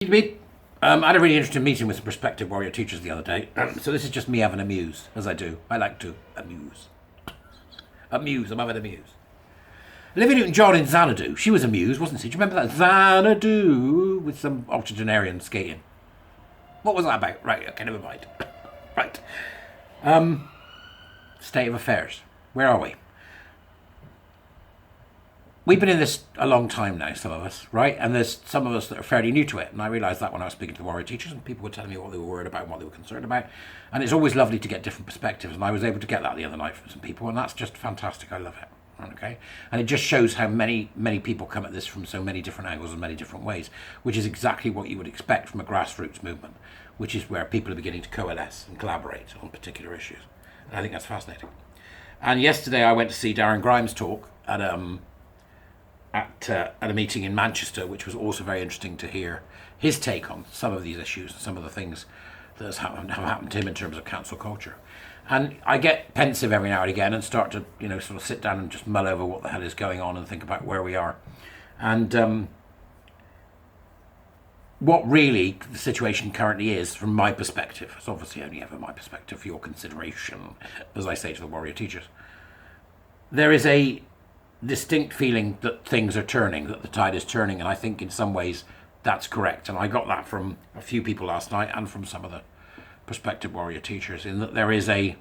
I had a really interesting meeting with some prospective warrior teachers the other day. So this is just me having a muse, as I do. I like to amuse. I'm having a muse. Olivia Newton-John in Xanadu, she was a muse, wasn't she? Do you remember that? Xanadu, with some octogenarian skating. What was that about? Right, okay, never mind. Right. State of affairs. Where are we? We've been in this a long time now, some of us, right? And there's some of us that are fairly new to it. And I realised that when I was speaking to the warrior teachers, and people were telling me what they were worried about and what they were concerned about. And it's always lovely to get different perspectives. And I was able to get that the other night from some people. And that's just fantastic. I love it. Okay. And it just shows how many people come at this from so many different angles and many different ways, which is exactly what you would expect from a grassroots movement, which is where people are beginning to coalesce and collaborate on particular issues. And I think that's fascinating. And yesterday I went to see Darren Grimes talk at a meeting in Manchester, which was also very interesting to hear his take on some of these issues and some of the things that have happened to him in terms of cancel culture. And I get pensive every now and again and start to, sort of sit down and just mull over what the hell is going on and think about where we are. And what really the situation currently is, from my perspective, it's obviously only ever my perspective for your consideration, as I say to the warrior teachers, there is a distinct feeling that things are turning, that the tide is turning, and I think in some ways that's correct. And I got that from a few people last night and from some of the prospective warrior teachers, in that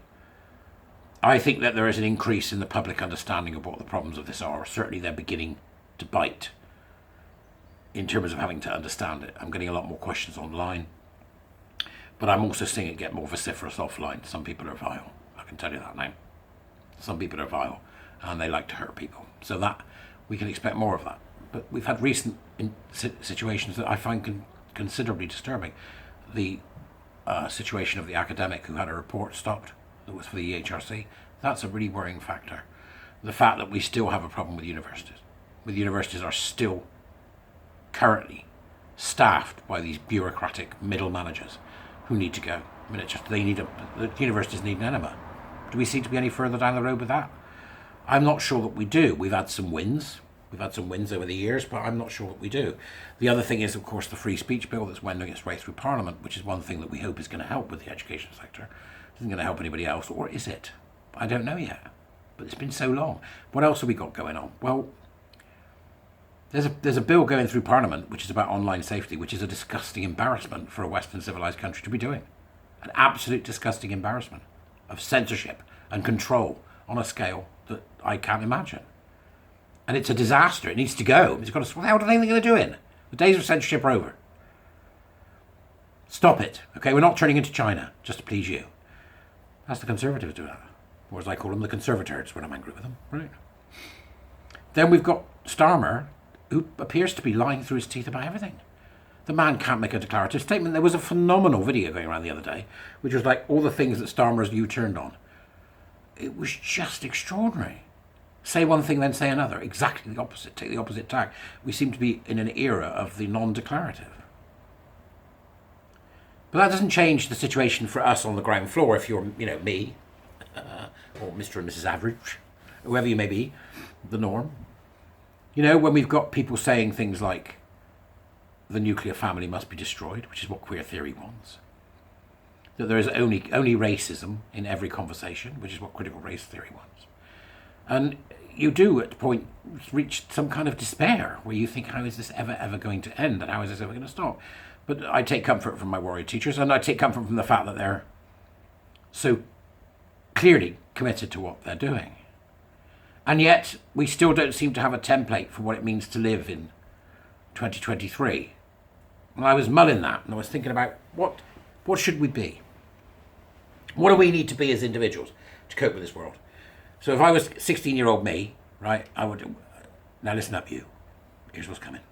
I think that there is an increase in the public understanding of what the problems of this are. Certainly they're beginning to bite in terms of having to understand it. I'm getting a lot more questions online, but I'm also seeing it get more vociferous offline. Some people are vile, I can tell you that now. Some people are vile and they like to hurt people, so that we can expect more of that. But we've had recent situations that I find considerably disturbing. The situation of the academic who had a report stopped that was for the EHRC, that's a really worrying factor. The fact that we still have a problem with universities. Universities are still currently staffed by these bureaucratic middle managers who need to go. I mean, the universities need an enema. Do we seem to be any further down the road with that? I'm not sure that we do. We've had some wins. We've had some wins over the years, but I'm not sure that we do. The other thing is, of course, the free speech bill that's wending its way through Parliament, which is one thing that we hope is going to help with the education sector. It isn't going to help anybody else, or is it? I don't know yet. But it's been so long. What else have we got going on? Well, there's a bill going through Parliament which is about online safety, which is a disgusting embarrassment for a Western civilized country to be doing. An absolute disgusting embarrassment of censorship and control on a scale that I can't imagine. And it's a disaster. It needs to go. It's got to. What the hell are they going to do in? The days of censorship are over. Stop it. Okay, we're not turning into China just to please you. That's the Conservatives do that. Or as I call them, the Conservators when I'm angry with them. Right. Then we've got Starmer, who appears to be lying through his teeth about everything. The man can't make a declarative statement. There was a phenomenal video going around the other day, which was like all the things that Starmer's U-turned on. It was just extraordinary. Say one thing, then say another. Exactly the opposite. Take the opposite tack. We seem to be in an era of the non-declarative. But that doesn't change the situation for us on the ground floor. If you're, me, or Mr. and Mrs. Average, whoever you may be, the norm. When we've got people saying things like the nuclear family must be destroyed, which is what queer theory wants. That there is only racism in every conversation, which is what critical race theory wants. And you do at a point reach some kind of despair where you think, how is this ever going to end, and how is this ever going to stop? But I take comfort from my warrior teachers, and I take comfort from the fact that they're so clearly committed to what they're doing. And yet we still don't seem to have a template for what it means to live in 2023. And I was mulling that, and I was thinking about what should we be? What do we need to be as individuals to cope with this world? So if I was 16-year-old me, right, I would... Now listen up, you. Here's what's coming.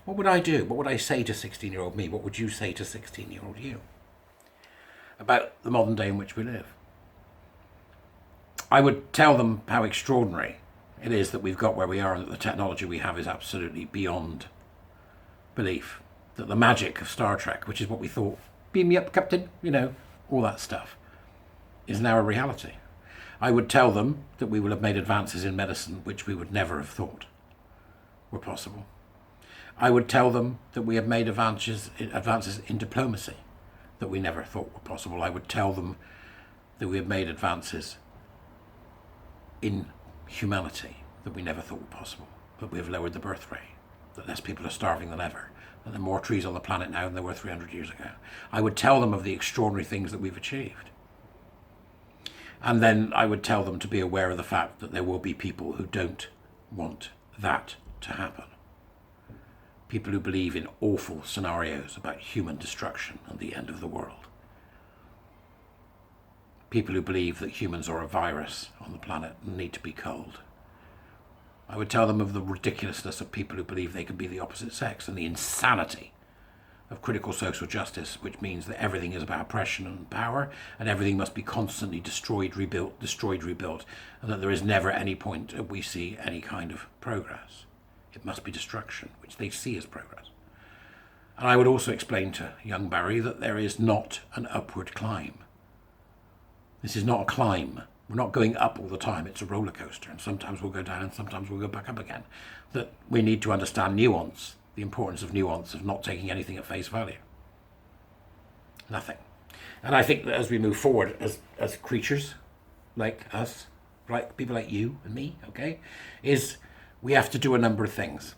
What would I do? What would I say to 16-year-old me? What would you say to 16-year-old you? About the modern day in which we live. I would tell them how extraordinary it is that we've got where we are, and that the technology we have is absolutely beyond belief. That the magic of Star Trek, which is what we thought, beam me up, Captain, all that stuff, is now a reality. I would tell them that we will have made advances in medicine which we would never have thought were possible. I would tell them that we have made advances in diplomacy that we never thought were possible. I would tell them that we have made advances in humanity that we never thought were possible, that we have lowered the birth rate, that less people are starving than ever, that there are more trees on the planet now than there were 300 years ago. I would tell them of the extraordinary things that we've achieved. And then I would tell them to be aware of the fact that there will be people who don't want that to happen. People who believe in awful scenarios about human destruction and the end of the world. People who believe that humans are a virus on the planet and need to be culled. I would tell them of the ridiculousness of people who believe they can be the opposite sex and the insanity of critical social justice, which means that everything is about oppression and power and everything must be constantly destroyed, rebuilt, and that there is never any point that we see any kind of progress. It must be destruction, which they see as progress. And I would also explain to young Barry that there is not an upward climb. This is not a climb. We're not going up all the time. It's a roller coaster, and sometimes we'll go down and sometimes we'll go back up again. That we need to understand nuance, the importance of nuance, of not taking anything at face value. Nothing. And I think that as we move forward as creatures like us, like people like you and me, okay, is we have to do a number of things.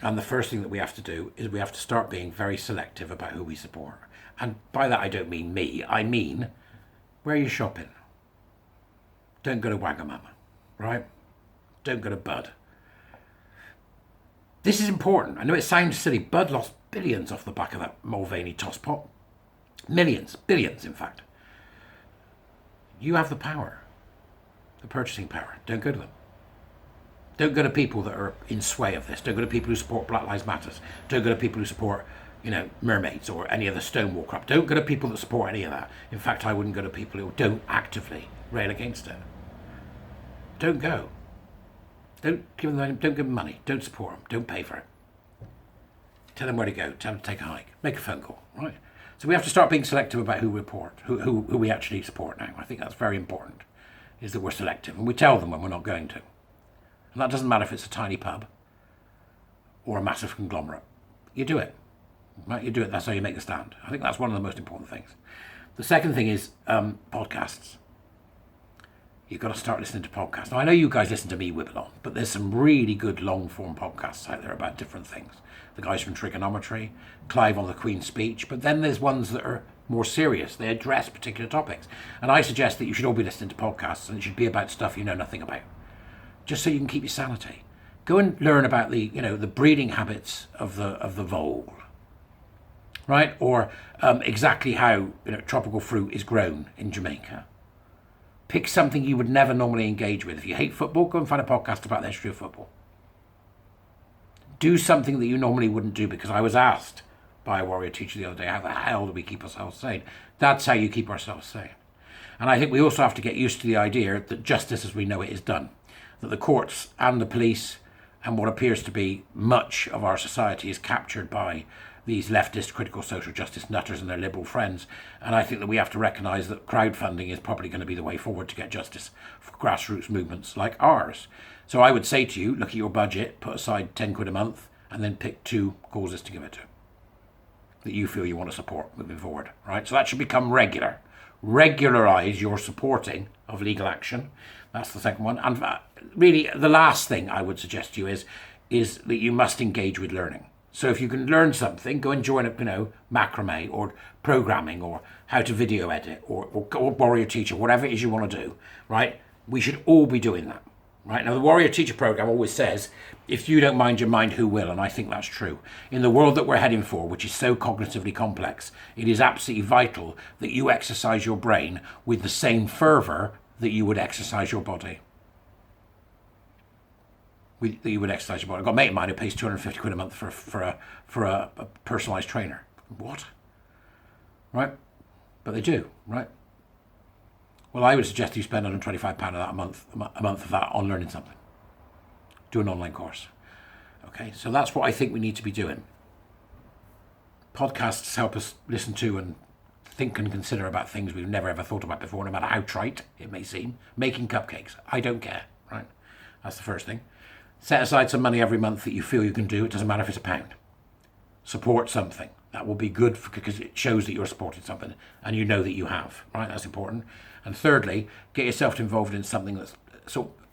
And the first thing that we have to do is we have to start being very selective about who we support. And by that I don't mean me, I mean, where are you shopping? Don't go to Wagamama, right? Don't go to Bud. This is important. I know it sounds silly. Bud lost billions off the back of that Mulvaney tosspot. Millions, billions, in fact. You have the power, the purchasing power. Don't go to them. Don't go to people that are in sway of this. Don't go to people who support Black Lives Matter. Don't go to people who support, mermaids or any of the Stonewall crap. Don't go to people that support any of that. In fact, I wouldn't go to people who don't actively rail against it. Don't go. Don't give them money. Don't support them. Don't pay for it. Tell them where to go. Tell them to take a hike. Make a phone call. Right. So we have to start being selective about who we support, who we actually support now. I think that's very important. Is that we're selective and we tell them when we're not going to. And that doesn't matter if it's a tiny pub or a massive conglomerate. You do it. Right? You do it. That's how you make the stand. I think that's one of the most important things. The second thing is podcasts. You've got to start listening to podcasts. Now, I know you guys listen to me wibble on, but there's some really good long-form podcasts out there about different things. The guys from Trigonometry, Clive on the Queen's Speech, but then there's ones that are more serious. They address particular topics. And I suggest that you should all be listening to podcasts, and it should be about stuff you know nothing about, just so you can keep your sanity. Go and learn about the breeding habits of the vole, right? Or exactly how tropical fruit is grown in Jamaica. Pick something you would never normally engage with. If you hate football, go and find a podcast about the history of football. Do something that you normally wouldn't do, because I was asked by a warrior teacher the other day, how the hell do we keep ourselves sane? That's how you keep ourselves sane. And I think we also have to get used to the idea that justice as we know it is done. That the courts and the police and what appears to be much of our society is captured by these leftist critical social justice nutters and their liberal friends. And I think that we have to recognise that crowdfunding is probably going to be the way forward to get justice for grassroots movements like ours. So I would say to you, look at your budget, put aside 10 quid a month, and then pick 2 causes to give it to that you feel you want to support moving forward, right? So that should become regular. Regularise your supporting of legal action. That's the second one. And really, the last thing I would suggest to you is that you must engage with learning. So if you can learn something, go and join macrame or programming or how to video edit or warrior teacher, whatever it is you want to do, right? We should all be doing that, right? Now, the warrior teacher program always says, if you don't mind your mind, who will? And I think that's true. In the world that we're heading for, which is so cognitively complex, it is absolutely vital that you exercise your brain with the same fervour that you would exercise your body. That you would exercise your body. I've got a mate of mine who pays 250 quid a month for a personalised trainer. What? Right? But they do, right? Well, I would suggest you spend £125 of that a month of that on learning something. Do an online course. Okay, so that's what I think we need to be doing. Podcasts help us listen to and think and consider about things we've never ever thought about before, no matter how trite it may seem. Making cupcakes. I don't care, right? That's the first thing. Set aside some money every month that you feel you can do. It doesn't matter if it's £1. Support something. That will be good because it shows that you're supporting something and you know that you have, right? That's important. And thirdly, get yourself involved in something that's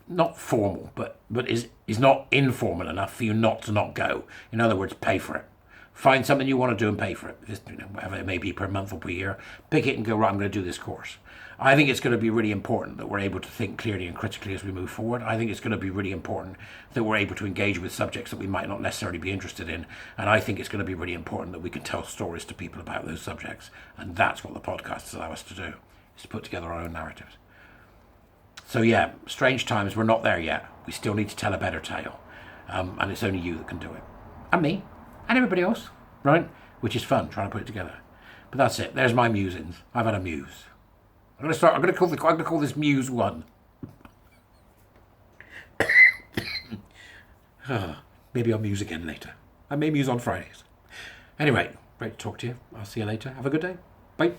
not formal, but is not informal enough for you not to not go. In other words, pay for it. Find something you want to do and pay for it. Just, whatever it may be per month or per year. Pick it and go, right, I'm going to do this course. I think it's going to be really important that we're able to think clearly and critically as we move forward. I think it's going to be really important that we're able to engage with subjects that we might not necessarily be interested in. And I think it's going to be really important that we can tell stories to people about those subjects. And that's what the podcasts allow us to do, is to put together our own narratives. So yeah, strange times, we're not there yet. We still need to tell a better tale. And it's only you that can do it. And me. And everybody else, right? Which is fun, trying to put it together. But that's it. There's my musings. I've had a muse. I'm going to call this Muse 1. Maybe I'll muse again later. I may muse on Fridays. Anyway, great to talk to you. I'll see you later. Have a good day. Bye.